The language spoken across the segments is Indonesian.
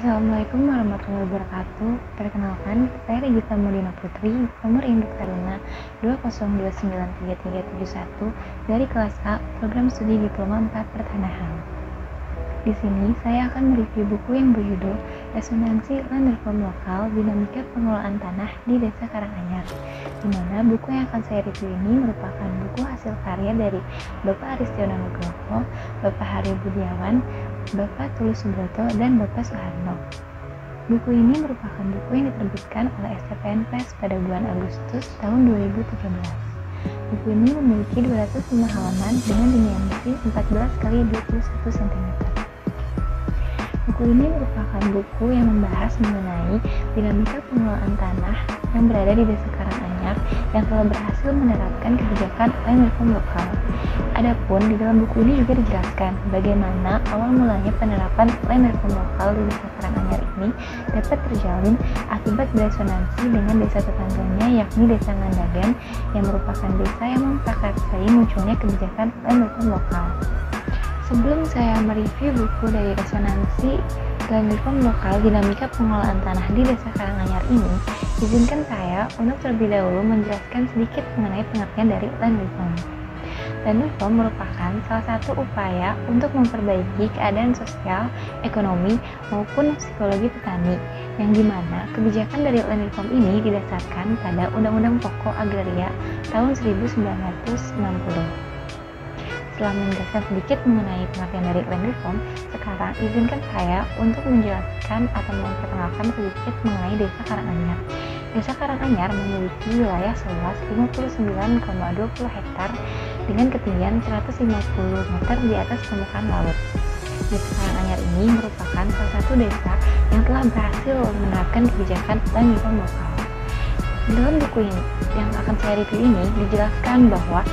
Assalamualaikum warahmatullahi wabarakatuh. Perkenalkan, saya Regita Molina Putri, nomor induk Taruna 202933371 dari kelas A, program studi Diploma 4 Pertanahan. Di sini saya akan mereview buku yang berjudul Resonansi Land Reform Lokal Dinamika Pengelolaan Tanah di Desa Karanganyar, di mana buku yang akan saya review ini merupakan buku hasil karya dari Bapak Aristiono Nugroho, Bapak Hari Budiawan, Bapak Tulus Subroto, dan Bapak Soeharno. Buku ini merupakan buku yang diterbitkan oleh SCPN Press pada bulan Agustus tahun 2013. Buku ini memiliki 205 halaman dengan dimensi 14 x 21 cm. Buku ini merupakan buku yang membahas mengenai dinamika pengelolaan tanah yang berada di Desa Karanganyar yang telah berhasil menerapkan kebijakan land reform lokal. Adapun di dalam buku ini juga dijelaskan bagaimana awal mulanya penerapan land reform lokal di Desa Karanganyar ini dapat terjalin akibat beresonansi dengan desa tetangganya, yakni Desa Ngandagan yang merupakan desa yang memprakarsai munculnya kebijakan land reform lokal. Sebelum saya mereview buku dari Resonansi Land Reform Lokal Dinamika Pengelolaan Tanah di Desa Karanganyar ini, izinkan saya untuk terlebih dahulu menjelaskan sedikit mengenai pengertian dari land reform. Land reform merupakan salah satu upaya untuk memperbaiki keadaan sosial, ekonomi, maupun psikologi petani, yang dimana kebijakan dari land reform ini didasarkan pada Undang-Undang Pokok Agraria tahun 1960. Setelah menjelaskan sedikit mengenai pengertian dari land reform, sekarang izinkan saya untuk menjelaskan atau memperkenalkan sedikit mengenai Desa Karanganyar. Desa Karanganyar memiliki wilayah seluas 59,20 hektar dengan ketinggian 150 meter di atas permukaan laut. Desa Karanganyar ini merupakan salah satu desa yang telah berhasil menerapkan kebijakan land reform lokal. Dalam buku ini yang akan saya review ini dijelaskan bahwa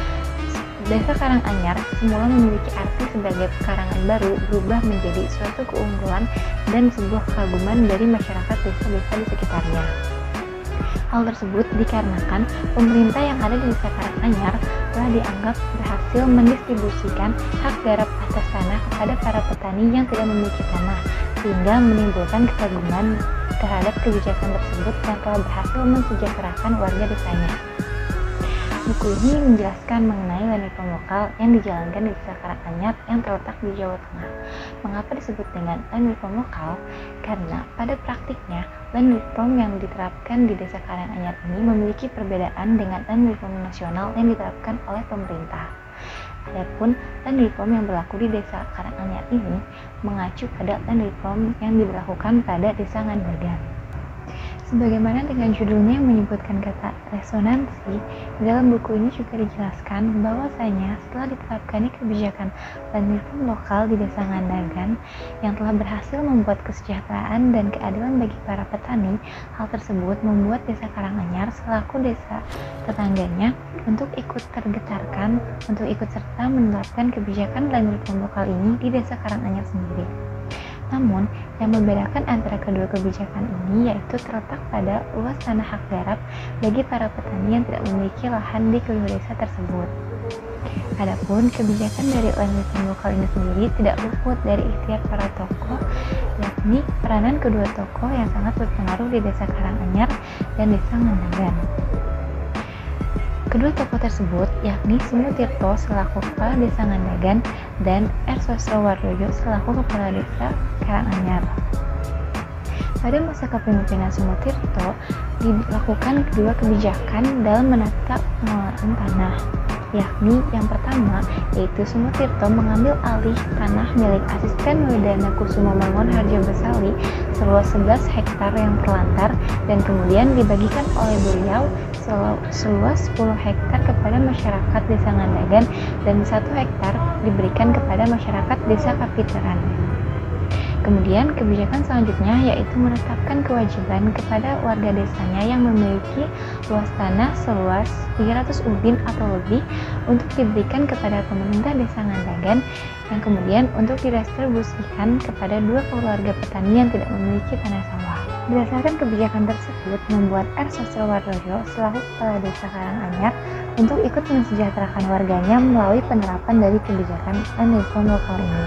Desa Karanganyar semula memiliki arti sebagai pekarangan baru berubah menjadi suatu keunggulan dan sebuah kekaguman dari masyarakat desa-desa di sekitarnya. Hal tersebut dikarenakan pemerintah yang ada di Desa Karanganyar telah dianggap berhasil mendistribusikan hak garap atas tanah kepada para petani yang tidak memiliki tanah, sehingga menimbulkan kekaguman terhadap kebijakan tersebut yang telah berhasil mensejahterakan warga desanya. Buku ini menjelaskan mengenai land reform lokal yang dijalankan di Desa Karanganyar yang terletak di Jawa Tengah. Mengapa disebut dengan land reform lokal? Karena pada praktiknya, land reform yang diterapkan di Desa Karanganyar ini memiliki perbedaan dengan land reform nasional yang diterapkan oleh pemerintah. Adapun land reform yang berlaku di Desa Karanganyar ini mengacu pada land reform yang diberlakukan pada Desa Ngandagan. Sebagaimana dengan judulnya yang menyebutkan kata resonansi, dalam buku ini juga dijelaskan bahwasanya setelah diterapkannya kebijakan land reform lokal di Desa Ngandagan yang telah berhasil membuat kesejahteraan dan keadilan bagi para petani, hal tersebut membuat Desa Karanganyar selaku desa tetangganya untuk ikut tergetarkan untuk ikut serta menerapkan kebijakan land reform lokal ini di Desa Karanganyar sendiri. Namun, yang membedakan antara kedua kebijakan ini yaitu terletak pada luas tanah hak garap bagi para petani yang tidak memiliki lahan di kedua desa tersebut. Adapun kebijakan dari land reform lokal ini sendiri tidak luput dari ikhtiar para tokoh, yakni peranan kedua tokoh yang sangat berpengaruh di Desa Karanganyar dan Desa Ngandagan. Kedua tokoh tersebut yakni Sumotirto selaku Kepala Desa Ngandagan dan R. Sosrowardoyo selaku Kepala Desa Karanganyar. Pada masa kepemimpinan Sumotirto dilakukan kedua kebijakan dalam menata pengelolaan tanah, yakni yang pertama yaitu Sumotirto mengambil alih tanah milik asisten Wedana Kusuma Mangun Harjobesali seluas 11 hektar yang terlantar dan kemudian dibagikan oleh beliau seluas 10 hektar kepada masyarakat Desa Ngandagan dan 1 hektar diberikan kepada masyarakat Desa Kapiteran. Kemudian kebijakan selanjutnya yaitu menetapkan kewajiban kepada warga desanya yang memiliki luas tanah seluas 300 ubin atau lebih untuk diberikan kepada pemerintah Desa Ngandagan yang kemudian untuk didistribusikan kepada 2 keluarga petani yang tidak memiliki tanah sawah. Berdasarkan kebijakan tersebut membuat R. Sosrowardoyo selaku Kepala Desa Karanganyar untuk ikut mensejahterakan warganya melalui penerapan dari kebijakan land reform lokal ini.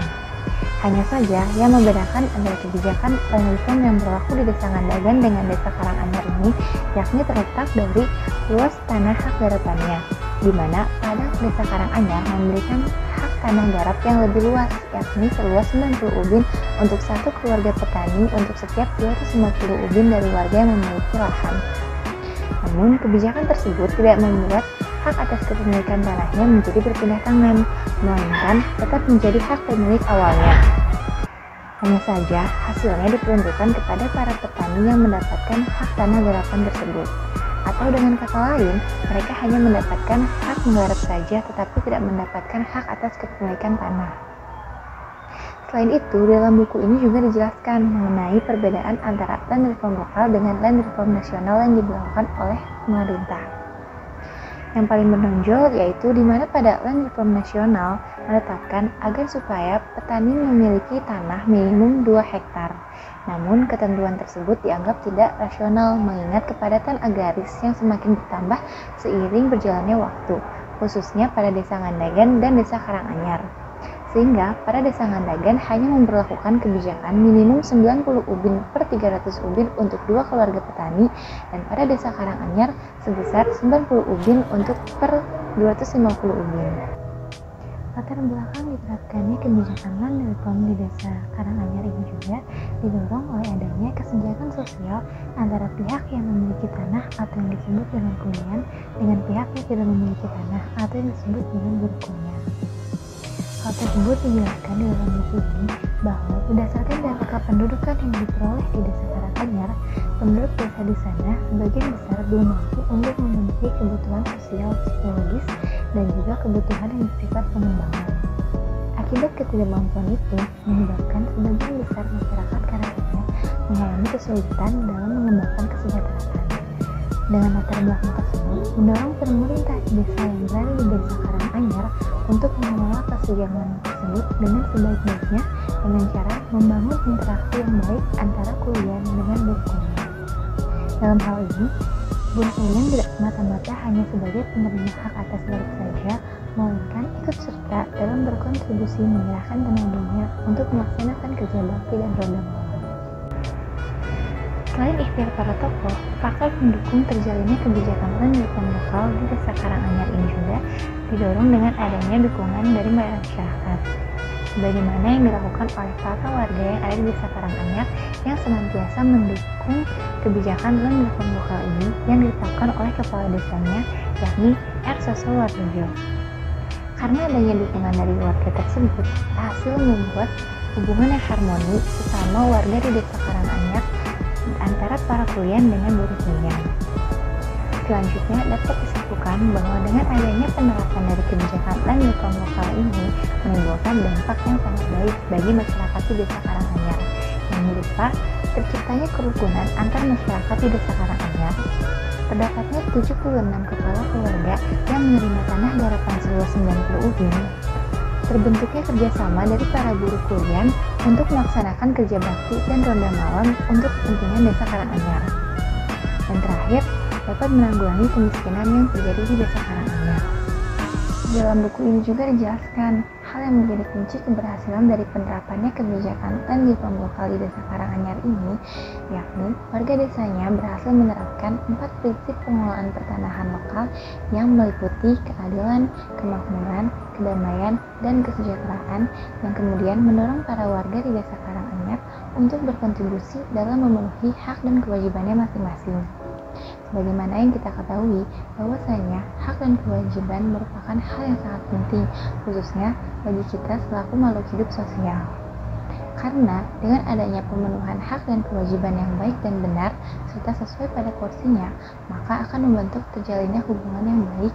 Hanya saja yang membedakan adalah kebijakan land reform yang berlaku di Desa Ngandagan dengan Desa Karanganyar ini, yakni terletak dari luas tanah hak garapannya, di mana pada Desa Karanganyar memberikan hak tanah garap yang lebih luas, yakni seluas 90 ubin untuk satu keluarga petani untuk setiap 250 ubin dari warga yang memiliki lahan. Namun, kebijakan tersebut tidak membuat hak atas kepemilikan tanahnya menjadi berpindah tangan, melainkan tetap menjadi hak pemilik awalnya. Hanya saja, hasilnya diperuntukkan kepada para petani yang mendapatkan hak tanah garapan tersebut. Atau dengan kata lain, mereka hanya mendapatkan hak menggarap saja tetapi tidak mendapatkan hak atas kepemilikan tanah. Selain itu, dalam buku ini juga dijelaskan mengenai perbedaan antara land reform lokal dengan land reform nasional yang diberlakukan oleh pemerintah. Yang paling menonjol yaitu di mana pada land reform nasional menetapkan agar supaya petani memiliki tanah minimum 2 hektar. Namun, ketentuan tersebut dianggap tidak rasional mengingat kepadatan agraris yang semakin bertambah seiring berjalannya waktu, khususnya pada Desa Ngandagan dan Desa Karanganyar. Sehingga pada Desa Ngandagan hanya memberlakukan kebijakan minimum 90 ubin per 300 ubin untuk 2 keluarga petani, dan pada Desa Karanganyar sebesar 90 ubin untuk per 250 ubin. Latar belakang diterapkannya kebijakan land reform di Desa Karanganyar ini juga didorong oleh adanya kesenjangan sosial antara pihak yang memiliki tanah atau yang disebut dengan kulian dengan pihak yang tidak memiliki tanah atau yang disebut dengan berkulian. Hal tersebut dijelaskan di dalam buku ini bahwa berdasarkan data kependudukan yang diperoleh di Desa Karanganyar, penduduk desa di sana sebagian besar belum mampu untuk memenuhi kebutuhan sosial psikologis dan juga kebutuhan yang bersifat pengembangan. Akibat ketidakmampuan itu menyebabkan sebagian besar masyarakat Karanganyar mengalami kesulitan dalam mengembangkan kesejahteraan. Dengan latar belakang tersebut, mendorong pemerintah desa yang berada di Desa Karanganyar untuk mengelola kesenjangan tersebut dengan sebaik-baiknya dengan cara membangun interaksi yang baik antara kulian dengan berkulian. Dalam hal ini, berkulian tidak semata-mata hanya sebagai penerima hak atas garap saja, melainkan ikut serta dalam berkontribusi menyerahkan tenaganya untuk melaksanakan kerja bakti dan roda malam. Selain ikhtiar para tokoh, faktor pendukung terjalinnya kebijakan land reform lokal di Desa Karanganyar ini juga didorong dengan adanya dukungan dari masyarakat, sebagaimana yang dilakukan oleh para warga yang ada di Desa Karanganyar yang senantiasa mendukung kebijakan land reform lokal ini yang ditetapkan oleh kepala desanya, yakni R. Sosowardojo. Karena adanya dukungan dari warga tersebut, hasil membuat hubungan yang harmoni sesama warga di Desa Karanganyar antara para kulian dengan buruh kulian. Selanjutnya dapat disimpulkan bahwa dengan adanya penerapan dari kebijakan land reform lokal ini menimbulkan dampak yang sangat baik bagi masyarakat di Desa Karanganyar, yang berupa terciptanya kerukunan antar masyarakat di Desa Karanganyar, terdapatnya 76 kepala keluarga yang menerima tanah garapan seluas 90 ubin, terbentuknya kerjasama dari para buruh kulian untuk melaksanakan kerja bakti dan ronda malam untuk kepentingan Desa Karanganyar. Dan terakhir, dapat menanggulangi kemiskinan yang terjadi di Desa Karanganyar. Dalam buku ini juga dijelaskan hal yang menjadi kunci keberhasilan dari penerapannya kebijakan land reform lokal di Desa Karanganyar ini, yakni warga desanya berhasil menerapkan 4 prinsip pengelolaan pertanahan lokal yang meliputi keadilan, kemakmuran, kedamaian, dan kesejahteraan, yang kemudian mendorong para warga di Desa Karanganyar untuk berkontribusi dalam memenuhi hak dan kewajibannya masing-masing. Sebagaimana yang kita ketahui, bahwasanya hak dan kewajiban merupakan hal yang sangat penting, khususnya bagi kita selaku makhluk hidup sosial. Karena dengan adanya pemenuhan hak dan kewajiban yang baik dan benar, serta sesuai pada porsinya, maka akan membentuk terjalinnya hubungan yang baik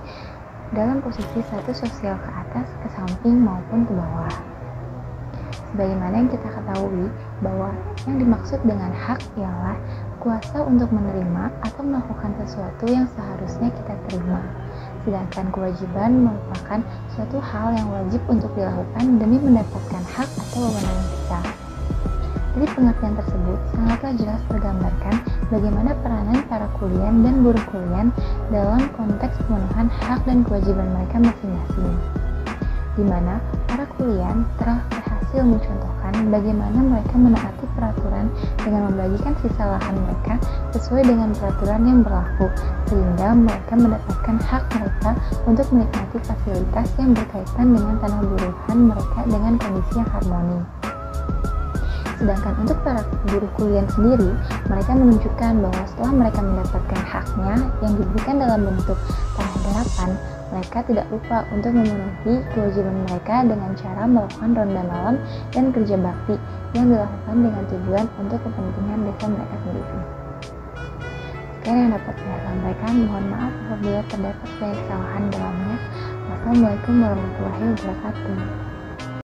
dalam posisi status sosial ke atas, ke samping, maupun ke bawah. Sebagaimana yang kita ketahui, bahwa yang dimaksud dengan hak ialah kuasa untuk menerima atau melakukan sesuatu yang seharusnya kita terima. Sedangkan kewajiban merupakan suatu hal yang wajib untuk dilakukan demi mendapatkan hak atau wewenang kita. Dari pengertian tersebut, sangatlah jelas tergambarkan bagaimana peranan para kulian dan buruh kulian dalam konteks pemenuhan hak dan kewajiban mereka masing-masing, di mana para kulian telah berhasil mencontohkan mengajarkan bagaimana mereka menaati peraturan dengan membagikan sisa lahan mereka sesuai dengan peraturan yang berlaku, sehingga mereka mendapatkan hak mereka untuk menikmati fasilitas yang berkaitan dengan tanah buruhan mereka dengan kondisi yang harmoni. Sedangkan untuk para buruh kuliah sendiri, mereka menunjukkan bahwa setelah mereka mendapatkan haknya yang diberikan dalam bentuk tanah garapan, mereka tidak lupa untuk memenuhi kewajiban mereka dengan cara melakukan ronda malam dan kerja bakti yang dilakukan dengan tujuan untuk kepentingan desa mereka sendiri. Sekian yang dapat saya sampaikan, mohon maaf apabila terdapat banyak kesalahan dalamnya. Wassalamualaikum warahmatullahi wabarakatuh.